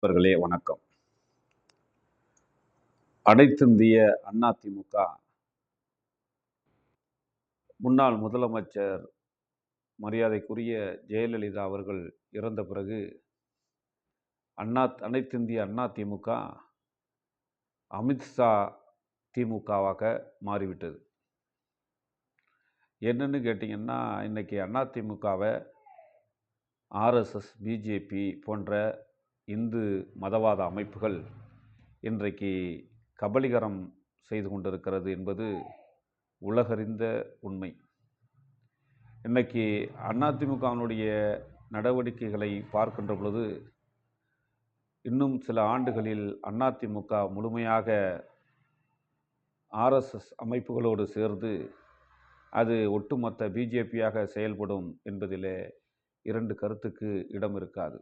நண்பர்களே வணக்கம். அனைத்திந்திய அண்ணா திமுக முன்னாள் முதலமைச்சர் மரியாதைக்குரிய ஜெயலலிதா அவர்கள் இறந்த பிறகு அனைத்திந்திய அண்ணா திமுக அமித்ஷா திமுகவாக மாறிவிட்டது. என்னன்னு கேட்டிங்கன்னா, இன்னைக்கு அண்ணா திமுகவை ஆர்எஸ்எஸ், பிஜேபி போன்ற இந்து மதவாத அமைப்புகள் இன்றைக்கு கபலீகரம் செய்து கொண்டிருக்கிறது என்பது உலகறிந்த உண்மை. இன்னைக்கு அதிமுகவினுடைய நடவடிக்கைகளை பார்க்கின்ற பொழுது இன்னும் சில ஆண்டுகளில் அதிமுக முழுமையாக ஆர்எஸ்எஸ் அமைப்புகளோடு சேர்ந்து அது ஒட்டுமொத்த பிஜேபியாக செயல்படும் என்பதில் இரண்டு கருத்துக்கு இடம் இருக்காது.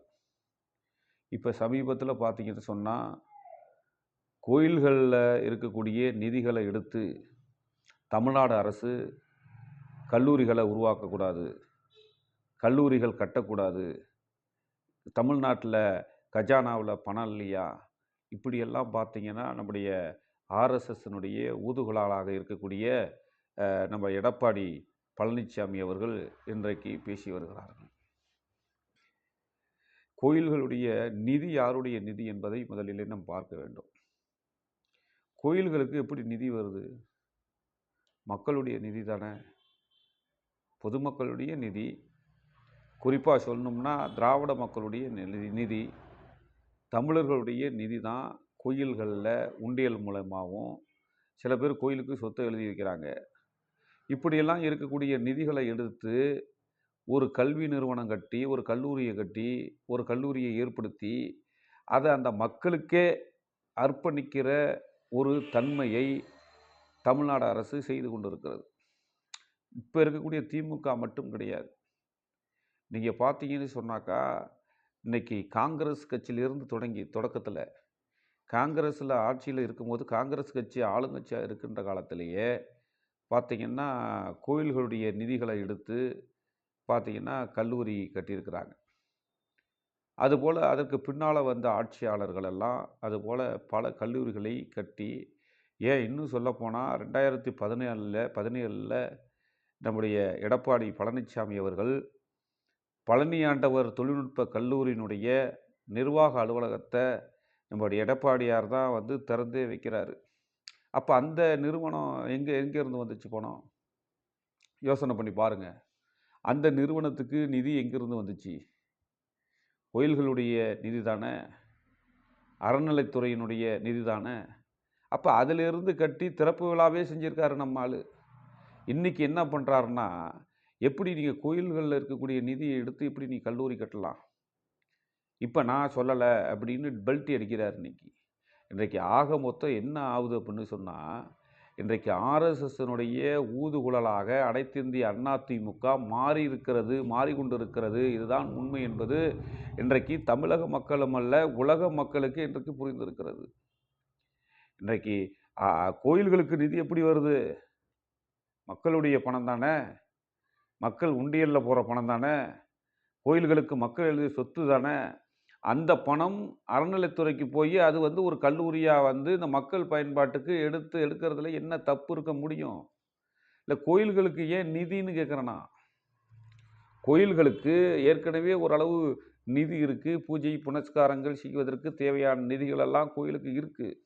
இப்போ சமீபத்தில் பார்த்தீங்கன்னு சொன்னால், கோயில்களில் இருக்கக்கூடிய நிதிகளை எடுத்து தமிழ்நாடு அரசு கல்லூரிகளை உருவாக்கக்கூடாது, கல்லூரிகள் கட்டக்கூடாது, தமிழ்நாட்டில் கஜானாவில் பணம் இல்லையா, இப்படியெல்லாம் பார்த்தீங்கன்னா நம்முடைய ஆர்எஸ்எஸ்னுடைய ஊதுகுழலாக இருக்கக்கூடிய நம்ம எடப்பாடி பழனிசாமி அவர்கள் இன்றைக்கு பேசி வருகிறார்கள். கோயில்களுடைய நிதி யாருடைய நிதி என்பதை முதலிலே நாம் பார்க்க வேண்டும். கோயில்களுக்கு எப்படி நிதி வருது? மக்களுடைய நிதி தானே, பொதுமக்களுடைய நிதி. குறிப்பாக சொல்லணும்னா திராவிட மக்களுடைய நிதி, தமிழர்களுடைய நிதி தான் கோயில்களில் உண்டியல் மூலமாகவும், சில பேர் கோயிலுக்கு சொத்தை எழுதி வைக்கிறாங்க. இப்படியெல்லாம் இருக்கக்கூடிய நிதிகளை எடுத்து ஒரு கல்வி நிறுவனம் கட்டி, ஒரு கல்லூரியை கட்டி, ஒரு கல்லூரியை ஏற்படுத்தி அதை அந்த மக்களுக்கே அர்ப்பணிக்கிற ஒரு தன்மையை தமிழ்நாடு அரசு செய்து கொண்டிருக்கிறது. இப்போ இருக்கக்கூடிய திமுக மட்டும் கிடையாது. நீங்கள் பார்த்தீங்கன்னு சொன்னாக்கா, இன்றைக்கி காங்கிரஸ் கட்சியிலிருந்து தொடக்கத்தில் காங்கிரஸில் ஆட்சியில் இருக்கும்போது, காங்கிரஸ் கட்சி ஆளுங்கட்சியாக இருக்கின்ற காலத்திலேயே பார்த்திங்கன்னா கோயில்களுடைய நிதிகளை எடுத்து பார்த்திங்கன்னா கல்லூரி கட்டியிருக்கிறாங்க. அதுபோல் அதற்கு பின்னால் வந்த ஆட்சியாளர்கள் எல்லாம் அதுபோல் பல கல்லூரிகளை கட்டி, ஏன் இன்னும் சொல்லப்போனால் 2017 நம்முடைய எடப்பாடி பழனிசாமி அவர்கள் பழனி ஆண்டவர் தொழில்நுட்ப கல்லூரியினுடைய நிர்வாக அலுவலகத்தை நம்முடைய எடப்பாடியார் தான் திறந்தே வைக்கிறாரு. அப்போ அந்த நிறுவனம் எங்கேருந்து வந்துச்சு பணம்? யோசனை பண்ணி பாருங்கள். அந்த நிறுவனத்துக்கு நிதி எங்கேருந்து வந்துச்சு? கோயில்களுடைய நிதி தானே, அறநிலைத்துறையினுடைய நிதி தானே. அப்போ அதிலிருந்து கட்டி திறப்பு விழாவே செஞ்சுருக்காரு நம்ம ஆள். இன்றைக்கி என்ன பண்ணுறாருன்னா, எப்படி நீங்கள் கோயில்களில் இருக்கக்கூடிய நிதியை எடுத்து எப்படி நீ கல்லூரி கட்டலாம், இப்போ நான் சொல்லலை அப்படின்னு பெல்ட் அடிக்கிறார். இன்றைக்கு ஆக மொத்தம் என்ன ஆகுது அப்படின்னு சொன்னால், இன்றைக்கு ஆர்எஸ்எஸ்னுடைய ஊதுகுழலாக அனைத்திந்திய அண்ணா திமுக மாறிக்கொண்டிருக்கிறது. இதுதான் உண்மை என்பது இன்றைக்கு தமிழக மக்களும் அல்ல, உலக மக்களுக்கு இன்றைக்கு புரிந்திருக்கிறது. இன்றைக்கு கோயில்களுக்கு நிதி எப்படி வருது? மக்களுடைய பணம் தானே, மக்கள் உண்டியலில் போகிற பணம் தானே, கோயில்களுக்கு மக்கள் எழுதிய சொத்து தானே. அந்த பணம் அறநிலைத்துறைக்கு போய் அது ஒரு கல்லூரியாக இந்த மக்கள் பயன்பாட்டுக்கு எடுக்கிறதுல என்ன தப்பு இருக்க முடியும்? இல்லை கோயில்களுக்கு ஏன் நிதின்னு கேட்குறேன்னா, கோயில்களுக்கு ஏற்கனவே ஓரளவு நிதி இருக்குது. பூஜை புனஸ்காரங்கள் செய்வதற்கு தேவையான நிதிகளெல்லாம் கோயிலுக்கு இருக்குது.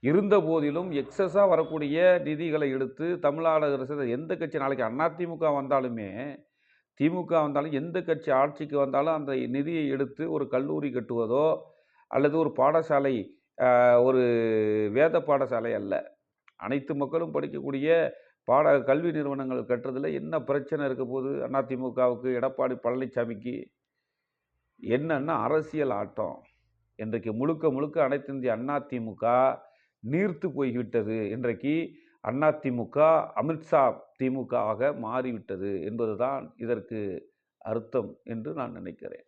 இருந்த போதிலும் எக்ஸஸாக வரக்கூடிய நிதிகளை எடுத்து தமிழ்நாடு அரசு, எந்த கட்சி நாளைக்கு அதிமுக வந்தாலுமே, திமுக வந்தாலும், எந்த கட்சி ஆட்சிக்கு வந்தாலும் அந்த நிதியை எடுத்து ஒரு கல்லூரி கட்டுவதோ அல்லது ஒரு பாடசாலை, ஒரு வேத பாடசாலை அல்ல, அனைத்து மக்களும் படிக்கக்கூடிய கல்வி நிறுவனங்கள் கட்டுறதுல என்ன பிரச்சனை இருக்க போது? அதிமுகவுக்கு, எடப்பாடி பழனிசாமிக்கு என்னன்னா அரசியல் ஆட்டம். இன்றைக்கு முழுக்க அனைத்திந்திய அதிமுக நீர்த்து போய்விட்டது. இன்றைக்கு அதிமுக அமித்ஷா திமுகவாக மாறிவிட்டது என்பதுதான் இதற்கு அர்த்தம் என்று நான் நினைக்கிறேன்.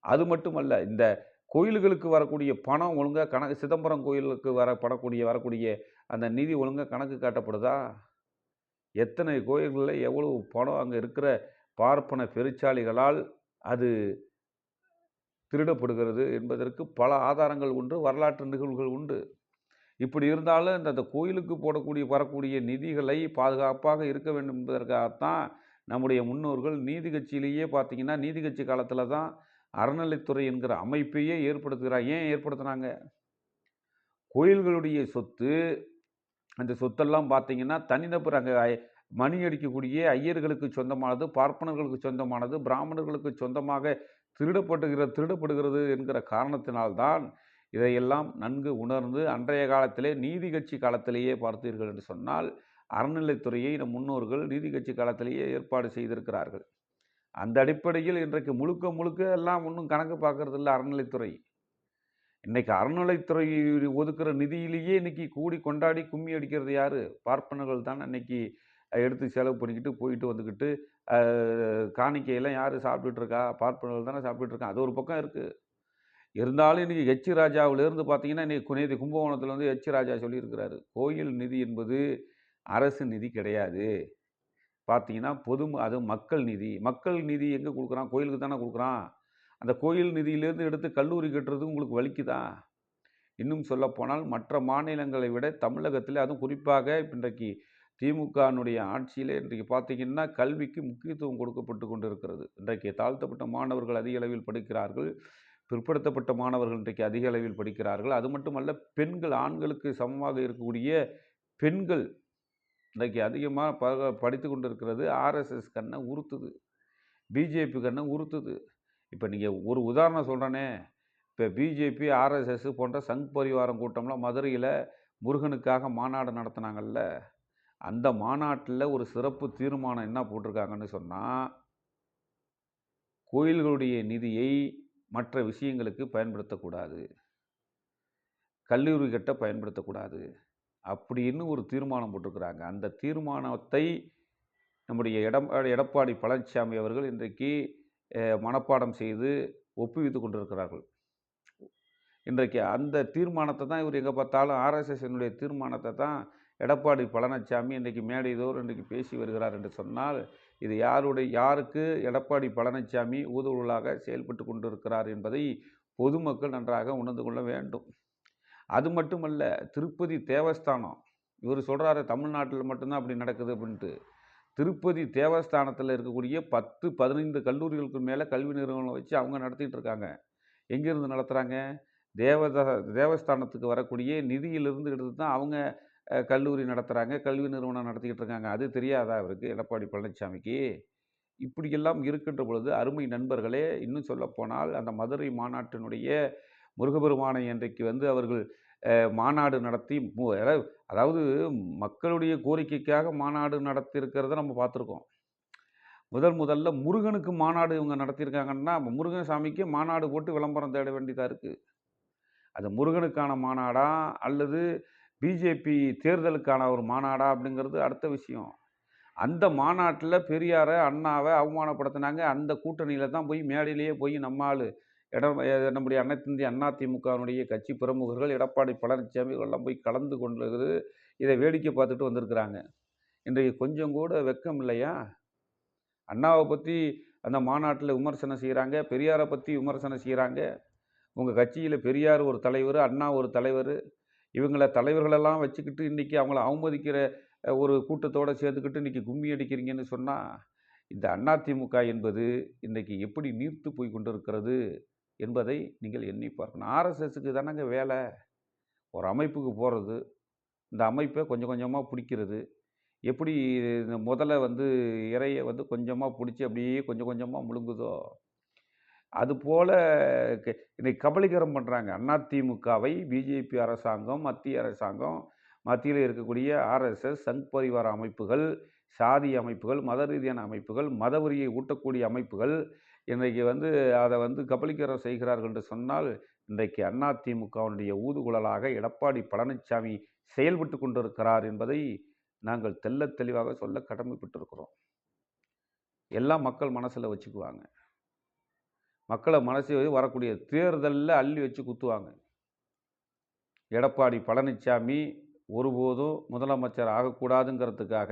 அது மட்டுமல்ல, இந்த கோயில்களுக்கு வரக்கூடிய பணம் ஒழுங்காக கணக்கு, சிதம்பரம் கோயிலுக்கு வரக்கூடிய அந்த நிதி ஒழுங்காக கணக்கு காட்டப்படுதா? எத்தனை கோயில்களில் எவ்வளவு பணம் அங்கே இருக்கிற பார்ப்பன பெருச்சாளிகளால் அது திருடப்படுகிறது என்பதற்கு பல ஆதாரங்கள் உண்டு, வரலாற்று நிகழ்வுகள் உண்டு. இப்படி இருந்தாலும் இந்த கோயிலுக்கு வரக்கூடிய நிதிகளை பாதுகாப்பாக இருக்க வேண்டும் என்பதற்காகத்தான் நம்முடைய முன்னோர்கள் நீதி கட்சியிலேயே பார்த்தீங்கன்னா, நீதி கட்சி காலத்தில் தான் அறநிலைத்துறை என்கிற அமைப்பையே ஏற்படுத்துகிறாங்க. ஏன் ஏற்படுத்தினாங்க? கோயில்களுடைய சொத்து, அந்த சொத்தெல்லாம் பார்த்தீங்கன்னா தனிநபர் அங்கே மணி அடிக்கக்கூடிய ஐயர்களுக்கு சொந்தமானது, பார்ப்பனர்களுக்கு சொந்தமானது, பிராமணர்களுக்கு சொந்தமாக திருடப்படுகிறது என்கிற காரணத்தினால்தான் இதையெல்லாம் நன்கு உணர்ந்து அன்றைய காலத்திலே நீதி கட்சி காலத்திலேயே பார்த்தீர்கள் என்று சொன்னால் அறநிலைத்துறையை நம் முன்னோர்கள் நீதி கட்சி காலத்திலேயே ஏற்பாடு செய்திருக்கிறார்கள். அந்த அடிப்படையில் இன்றைக்கு முழுக்க எல்லாம் ஒன்றும் கணக்கு பார்க்கறது இல்லை அறநிலைத்துறை. இன்னைக்கு அறநிலைத்துறை ஒதுக்குற நிதியிலேயே இன்னைக்கு கூடி கொண்டாடி கும்மி அடிக்கிறது யாரு? பார்ப்பனர்கள் தான் இன்னைக்கு எடுத்து செலவு பண்ணிக்கிட்டு போயிட்டு வந்துக்கிட்டு காணிக்கையெல்லாம் யார் சாப்பிட்டுட்டு இருக்கா? பார்ப்பனர்கள் தானே சாப்பிட்டுட்டு இருக்காங்க. அது ஒரு பக்கம் இருக்குது. இருந்தாலும் இன்றைக்கி எச் ராஜாவிலேருந்து பார்த்தீங்கன்னா இன்றைக்கி நேற்று கும்பகோணத்தில் வந்து எச் ராஜா சொல்லியிருக்கிறாரு, கோயில் நிதி என்பது அரசு நிதி கிடையாது. பார்த்தீங்கன்னா அது மக்கள் நிதி. மக்கள் நிதி எங்கே கொடுக்குறான்? கோயிலுக்கு தானே கொடுக்குறான். அந்த கோயில் நிதியிலேருந்து எடுத்து கல்லூரி கட்டுறது உங்களுக்கு வலிக்குதா? இன்னும் சொல்லப்போனால் மற்ற மாநிலங்களை விட தமிழகத்தில் அதுவும் குறிப்பாக இன்றைக்கு திமுகனுடைய ஆட்சியில் இன்றைக்கு பார்த்தீங்கன்னா கல்விக்கு முக்கியத்துவம் கொடுக்கப்பட்டு கொண்டு இருக்கிறது. இன்றைக்கு தாழ்த்தப்பட்ட மாணவர்கள் அதிக அளவில் படிக்கிறார்கள், பிற்படுத்தப்பட்ட மாணவர்கள் இன்றைக்கு அதிக அளவில் படிக்கிறார்கள். அது மட்டுமல்ல, பெண்கள் ஆண்களுக்கு சமமாக இருக்கக்கூடிய பெண்கள் இன்றைக்கு அதிகமாக படித்து கொண்டு இருக்கிறது. ஆர்எஸ்எஸ் கண்ணை உறுத்துது, பிஜேபி கண்ணை உறுத்துது. இப்போ நீங்கள் ஒரு உதாரணம் சொல்கிறேனே, இப்போ பிஜேபி ஆர்எஸ்எஸ் போன்ற சங் பரிவாரம் கூட்டம்லாம் மதுரையில் முருகனுக்காக மாநாடு நடத்தினாங்கல்ல, அந்த மாநாட்டில் ஒரு சிறப்பு தீர்மானம் என்ன போட்டிருக்காங்கன்னு சொன்னால், கோயில்களுடைய நிதியை மற்ற விஷயங்களுக்கு பயன்படுத்தக்கூடாது, கல்லூரி கட்ட பயன்படுத்தக்கூடாது அப்படின்னு ஒரு தீர்மானம் போட்டிருக்கிறாங்க. அந்த தீர்மானத்தை நம்முடைய எடப்பாடி பழனிசாமி அவர்கள் இன்றைக்கு மனப்பாடம் செய்து ஒப்புவித்து கொண்டிருக்கிறார்கள். இன்றைக்கு அந்த தீர்மானத்தை தான் இவர் எங்கே பார்த்தாலும் ஆர்எஸ்எஸ்னுடைய தீர்மானத்தை தான் எடப்பாடி பழனிசாமி இன்றைக்கு மேடைதோறும் இன்றைக்கு பேசி வருகிறார் என்று சொன்னால், இது யாருக்கு எடப்பாடி பழனிசாமி ஊதுகுழலாக செயல்பட்டு கொண்டிருக்கிறார் என்பதை பொதுமக்கள் நன்றாக உணர்ந்து கொள்ள வேண்டும். அது மட்டுமல்ல, திருப்பதி தேவஸ்தானம் இவர் சொல்கிறாரு தமிழ்நாட்டில் மட்டும்தான் அப்படி நடக்குது அப்படின்ட்டு. திருப்பதி தேவஸ்தானத்தில் இருக்கக்கூடிய 10-15 கல்லூரிகளுக்கு மேலே கல்வி நிறுவனம் வச்சு அவங்க நடத்திட்டு இருக்காங்க. எங்கேருந்து நடத்துகிறாங்க? தேவஸ்தானத்துக்கு வரக்கூடிய நிதியிலிருந்து எடுத்து தான் அவங்க கல்லூரி நடத்துகிறாங்க, கல்வி நிறுவனம் நடத்திக்கிட்டு இருக்காங்க. அது தெரியாதா அவருக்கு, எடப்பாடி பழனிசாமிக்கு? இப்படியெல்லாம் இருக்கின்ற பொழுது அருமை நண்பர்களே, இன்னும் சொல்லப்போனால் அந்த மதுரை மாநாட்டினுடைய முருகபெருமானை இன்றைக்கு வந்து அவர்கள் மாநாடு நடத்தி அதாவது மக்களுடைய கோரிக்கைக்காக மாநாடு நடத்தியிருக்கிறத நம்ம பார்த்துருக்கோம். முதல்ல முருகனுக்கு மாநாடு இவங்க நடத்தியிருக்காங்கன்னா, முருகன் சாமிக்கு மாநாடு போட்டு விளம்பரம் தேட வேண்டியதாக இருக்குது. அது முருகனுக்கான மாநாடா அல்லது பிஜேபி தேர்தலுக்கான ஒரு மாநாடா அப்படிங்கிறது அடுத்த விஷயம். அந்த மாநாட்டில் பெரியாரை, அண்ணாவை அவமானப்படுத்தினாங்க. அந்த கூட்டணியில் தான் போய் மேடையிலேயே போய் நம்மால் நம்முடைய அனைத்திந்திய அதிமுகவினுடைய கட்சி பிரமுகர்கள் எடப்பாடி பழனிசாமி எல்லாம் போய் கலந்து கொண்டு இதை வேடிக்கை பார்த்துட்டு வந்திருக்கிறாங்க. இன்றைக்கு கொஞ்சம் கூட வெக்கம் இல்லையா? அண்ணாவை பற்றி அந்த மாநாட்டில் விமர்சனம் செய்கிறாங்க, பெரியாரை பற்றி விமர்சனம் செய்கிறாங்க. உங்கள் கட்சியில் பெரியார் ஒரு தலைவர், அண்ணா ஒரு தலைவர், இவங்கள தலைவர்களெல்லாம் வச்சுக்கிட்டு இன்றைக்கி அவங்கள அவமதிக்கிற ஒரு கூட்டத்தோடு சேர்த்துக்கிட்டு இன்றைக்கி கும்மி அடிக்கிறீங்கன்னு சொன்னால், இந்த அதிமுக என்பது இன்றைக்கி எப்படி நீர்த்து போய் கொண்டு இருக்கிறது என்பதை நீங்கள் எண்ணி பார்க்கணும். ஆர்எஸ்எஸ்க்கு தானங்க வேலை, ஒரு அமைப்புக்கு போகிறது, இந்த அமைப்பை கொஞ்சம் கொஞ்சமாக பிடிக்கிறது. எப்படி முதல்ல வந்து இறையை வந்து கொஞ்சமாக பிடிச்சி அப்படியே கொஞ்சம் கொஞ்சமாக முழுங்குதோ, அதுபோல் இன்னைக்கு கபலீகரம் பண்ணுறாங்க. அதிமுகவை பிஜேபி அரசாங்கம், மத்திய அரசாங்கம், மத்தியில் இருக்கக்கூடிய ஆர்எஸ்எஸ், சங் பரிவார அமைப்புகள், சாதி அமைப்புகள், மத ரீதியான அமைப்புகள், மதவெறியை ஊட்டக்கூடிய அமைப்புகள் இன்றைக்கு வந்து அதை வந்து கபலீகரம் செய்கிறார்கள் என்று சொன்னால், இன்றைக்கு அதிமுகவினுடைய ஊதுகுழலாக எடப்பாடி பழனிசாமி செயல்பட்டு கொண்டிருக்கிறார் என்பதை நாங்கள் தெள்ளத் தெளிவாக சொல்ல கடமைப்பட்டிருக்கிறோம். எல்லாம் மக்கள் மனசில் வச்சுக்குவாங்க. மக்களை மனசு வரக்கூடிய தேர்தலில் அள்ளி வச்சு குத்துவாங்க. எடப்பாடி பழனிசாமி ஒருபோதும் முதலமைச்சர் ஆகக்கூடாதுங்கிறதுக்காக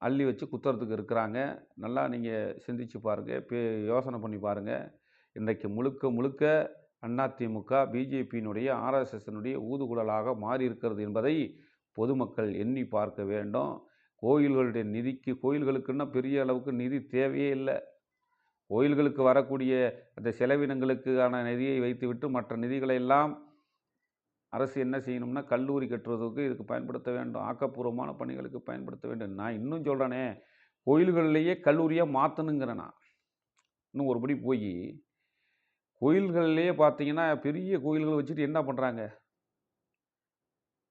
அள்ளி வச்சு குத்துறதுக்கு இருக்கிறாங்க. நல்லா நீங்கள் சிந்திச்சு பாருங்கள், யோசனை பண்ணி பாருங்கள். இன்றைக்கு முழுக்க முழுக்க அதிமுக பிஜேபியினுடைய ஆர்எஸ்எஸ்னுடைய ஊதுகுழலாக மாறியிருக்கிறது என்பதை பொதுமக்கள் எண்ணி பார்க்க வேண்டும். கோயில்களுடைய நிதிக்கு கோயில்களுக்குன்னா பெரிய அளவுக்கு நிதி தேவையே இல்லை. கோயில்களுக்கு வரக்கூடிய அந்த செலவினங்களுக்கான நிதியை வைத்துவிட்டு மற்ற நிதிகளை எல்லாம் அரசு என்ன செய்யணும்னா கல்லூரி கட்டுறதுக்கு இதுக்கு பயன்படுத்த வேண்டும். ஆக்கப்பூர்வமான பணிகளுக்கு பயன்படுத்த வேண்டும். நான் இன்னும் சொல்கிறேனே, கோயில்கள்லேயே காட்டணுங்கிறேன். நான் இன்னும் ஒருபடி போய் கோயில்கள்லேயே பார்த்தீங்கன்னா பெரிய கோயில்கள் வச்சுட்டு என்ன பண்ணுறாங்க,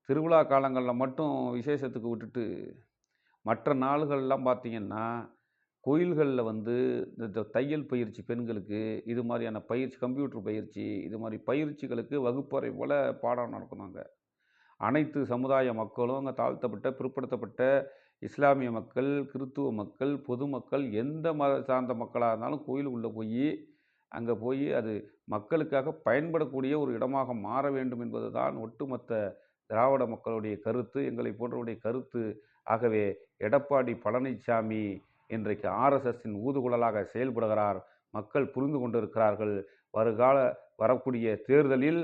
திருவிழா காலங்களில் மட்டும் விசேஷத்துக்கு விட்டுட்டு மற்ற நாள்கள்லாம் பார்த்தீங்கன்னா கோயில்களில் இந்த தையல் பயிற்சி பெண்களுக்கு இது மாதிரியான பயிற்சி, கம்ப்யூட்டர் பயிற்சி, இது மாதிரி பயிற்சிகளுக்கு வகுப்பறை போல் பாடம் நடக்கணுங்க. அனைத்து சமுதாய மக்களும், அங்கே தாழ்த்தப்பட்ட பிற்படுத்தப்பட்ட இஸ்லாமிய மக்கள், கிறித்துவ மக்கள், பொதுமக்கள், எந்த மத சார்ந்த மக்களாக இருந்தாலும் கோயிலுக்குள்ளே போய் அங்கே போய் அது மக்களுக்காக பயன்படக்கூடிய ஒரு இடமாக மாற வேண்டும் என்பது தான் ஒட்டுமொத்த திராவிட மக்களுடைய கருத்து, எங்களை போன்றவருடைய கருத்து. ஆகவே எடப்பாடி பழனிசாமி இன்றைக்கு ஆர்எஸ்எஸ்ஸின் ஊதுகுழலாக செயல்படுகிறார். மக்கள் புரிந்து கொண்டிருக்கிறார்கள். வரக்கூடிய தேர்தலில்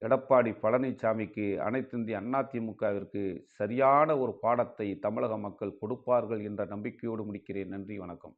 எடப்பாடி பழனிசாமிக்கு அனைத்திந்திய அதிமுகவிற்கு சரியான ஒரு பாடத்தை தமிழக மக்கள் கொடுப்பார்கள் என்ற நம்பிக்கையோடு முடிக்கிறேன். நன்றி, வணக்கம்.